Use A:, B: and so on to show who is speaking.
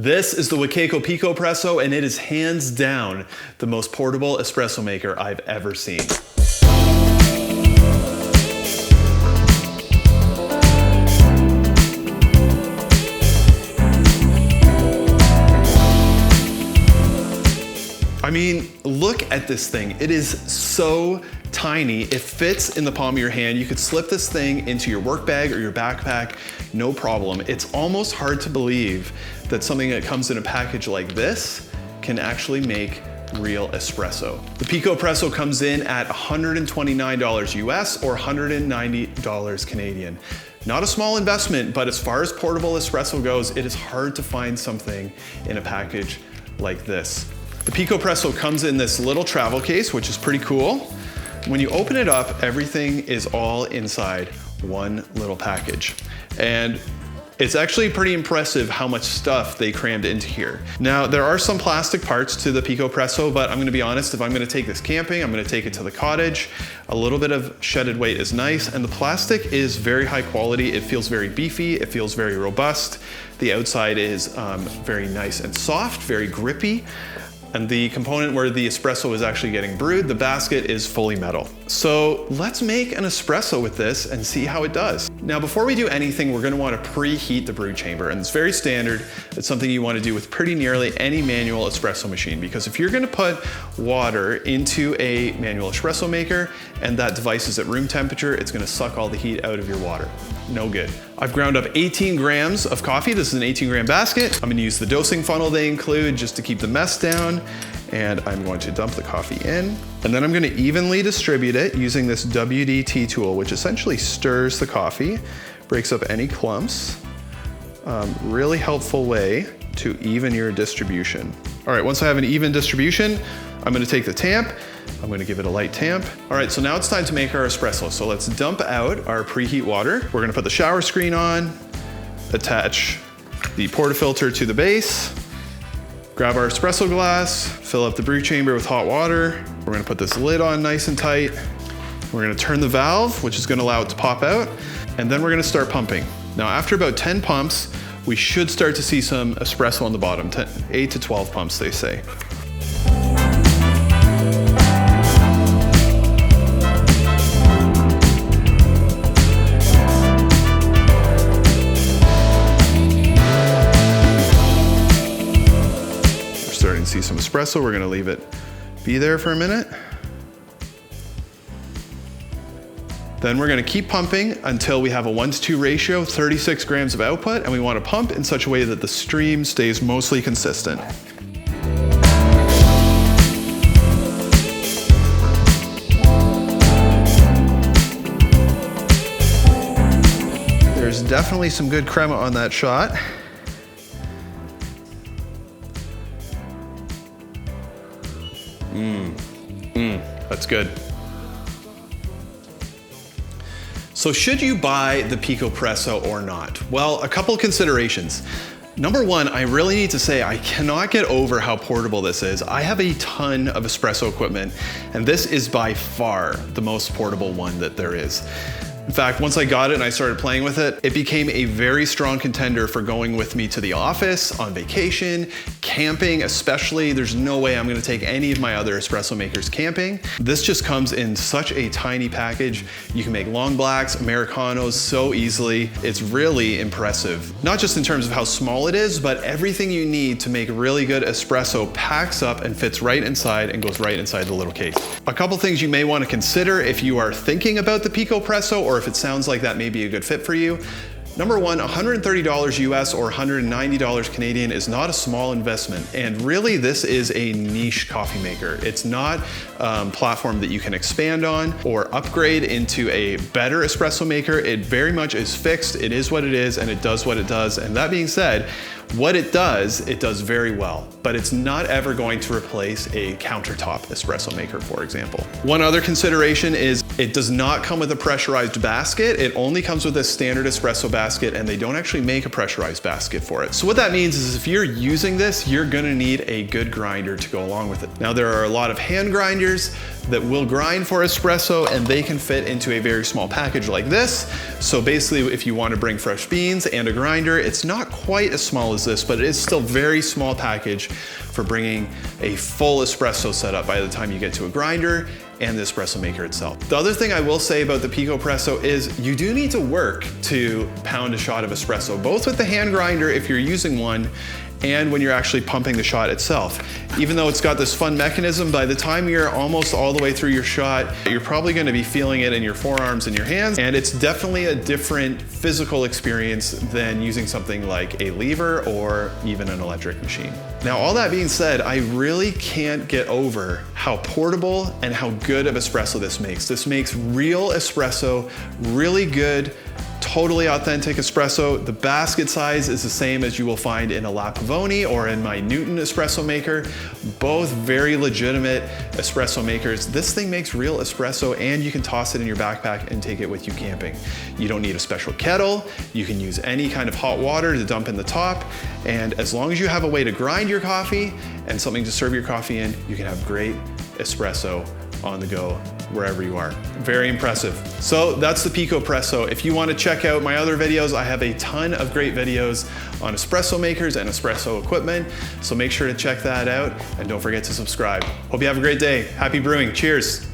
A: This is the Wacaco Picopresso, and it is hands down the most portable espresso maker I've ever seen. I mean, look at this thing. It is so tiny. It fits in the palm of your hand. You could slip this thing into your work bag or your backpack, no problem. It's almost hard to believe that something that comes in a package like this can actually make real espresso. The Picopresso comes in at $129 US or $190 Canadian. Not a small investment, but as far as portable espresso goes, it is hard to find something in a package like this. The Picopresso comes in this little travel case, which is pretty cool. When you open it up, everything is all inside one little package. And it's actually pretty impressive how much stuff they crammed into here. Now, there are some plastic parts to the Picopresso, but I'm gonna be honest, if I'm gonna take this camping, I'm gonna take it to the cottage. A little bit of shedded weight is nice, and the plastic is very high quality. It feels very beefy, it feels very robust. The outside is very nice and soft, very grippy. And the component where the espresso is actually getting brewed, the basket is fully metal. So let's make an espresso with this and see how it does. Now, before we do anything, we're gonna wanna preheat the brew chamber, and it's very standard. It's something you wanna do with pretty nearly any manual espresso machine, because if you're gonna put water into a manual espresso maker and that device is at room temperature, it's gonna suck all the heat out of your water. No good. I've ground up 18 grams of coffee. This is an 18-gram basket. I'm gonna use the dosing funnel they include just to keep the mess down. And I'm going to dump the coffee in. And then I'm gonna evenly distribute it using this WDT tool, which essentially stirs the coffee, breaks up any clumps. Really helpful way to even your distribution. All right, once I have an even distribution, I'm gonna take the tamp, I'm gonna give it a light tamp. All right, so now it's time to make our espresso. So let's dump out our preheat water. We're gonna put the shower screen on, attach the portafilter to the base, grab our espresso glass, fill up the brew chamber with hot water. We're gonna put this lid on nice and tight. We're gonna turn the valve, which is gonna allow it to pop out, and then we're gonna start pumping. Now, after about 10 pumps, we should start to see some espresso on the bottom, 8 to 12 pumps, they say. Starting to see some espresso. We're gonna leave it be there for a minute. Then we're gonna keep pumping until we have a 1:2 ratio, 36 grams of output, and we wanna pump in such a way that the stream stays mostly consistent. There's definitely some good crema on that shot. That's good. So should you buy the Picopresso or not? Well, a couple of considerations. Number one, I really need to say I cannot get over how portable this is. I have a ton of espresso equipment, and this is by far the most portable one that there is. In fact, once I got it and I started playing with it, it became a very strong contender for going with me to the office, on vacation, camping especially. There's no way I'm gonna take any of my other espresso makers camping. This just comes in such a tiny package. You can make long blacks, Americanos so easily. It's really impressive. Not just in terms of how small it is, but everything you need to make really good espresso packs up and fits right inside and goes right inside the little case. A couple things you may wanna consider if you are thinking about the Picopresso, or if it sounds like that may be a good fit for you. Number one, $130 US or $190 Canadian is not a small investment. And really this is a niche coffee maker. It's not a platform that you can expand on or upgrade into a better espresso maker. It very much is fixed. It is what it is, and it does what it does. And that being said, what it does very well, but it's not ever going to replace a countertop espresso maker, for example. One other consideration is It does not come with a pressurized basket. It only comes with a standard espresso basket, and they don't actually make a pressurized basket for it. So what that means is if you're using this, you're gonna need a good grinder to go along with it. Now, there are a lot of hand grinders that will grind for espresso, and they can fit into a very small package like this. So basically, if you want to bring fresh beans and a grinder, it's not quite as small as this, but it is still very small package for bringing a full espresso setup by the time you get to a grinder and the espresso maker itself. The other thing I will say about the Picopresso is you do need to work to pound a shot of espresso, both with the hand grinder if you're using one, and when you're actually pumping the shot itself. Even though it's got this fun mechanism, by the time you're almost all the way through your shot, you're probably gonna be feeling it in your forearms and your hands, and it's definitely a different physical experience than using something like a lever or even an electric machine. Now, all that being said, I really can't get over how portable and how good of espresso this makes. This makes real espresso, really good, totally authentic espresso. The basket size is the same as you will find in a La Pavoni or in my Newton espresso maker. Both very legitimate espresso makers. This thing makes real espresso, and you can toss it in your backpack and take it with you camping. You don't need a special kettle. You can use any kind of hot water to dump in the top. And as long as you have a way to grind your coffee and something to serve your coffee in, you can have great espresso on the go wherever you are. Very impressive. So that's the Picopresso. If you want to check out my other videos, I have a ton of great videos on espresso makers and espresso equipment. So make sure to check that out, and don't forget to subscribe. Hope you have a great day. Happy brewing. Cheers.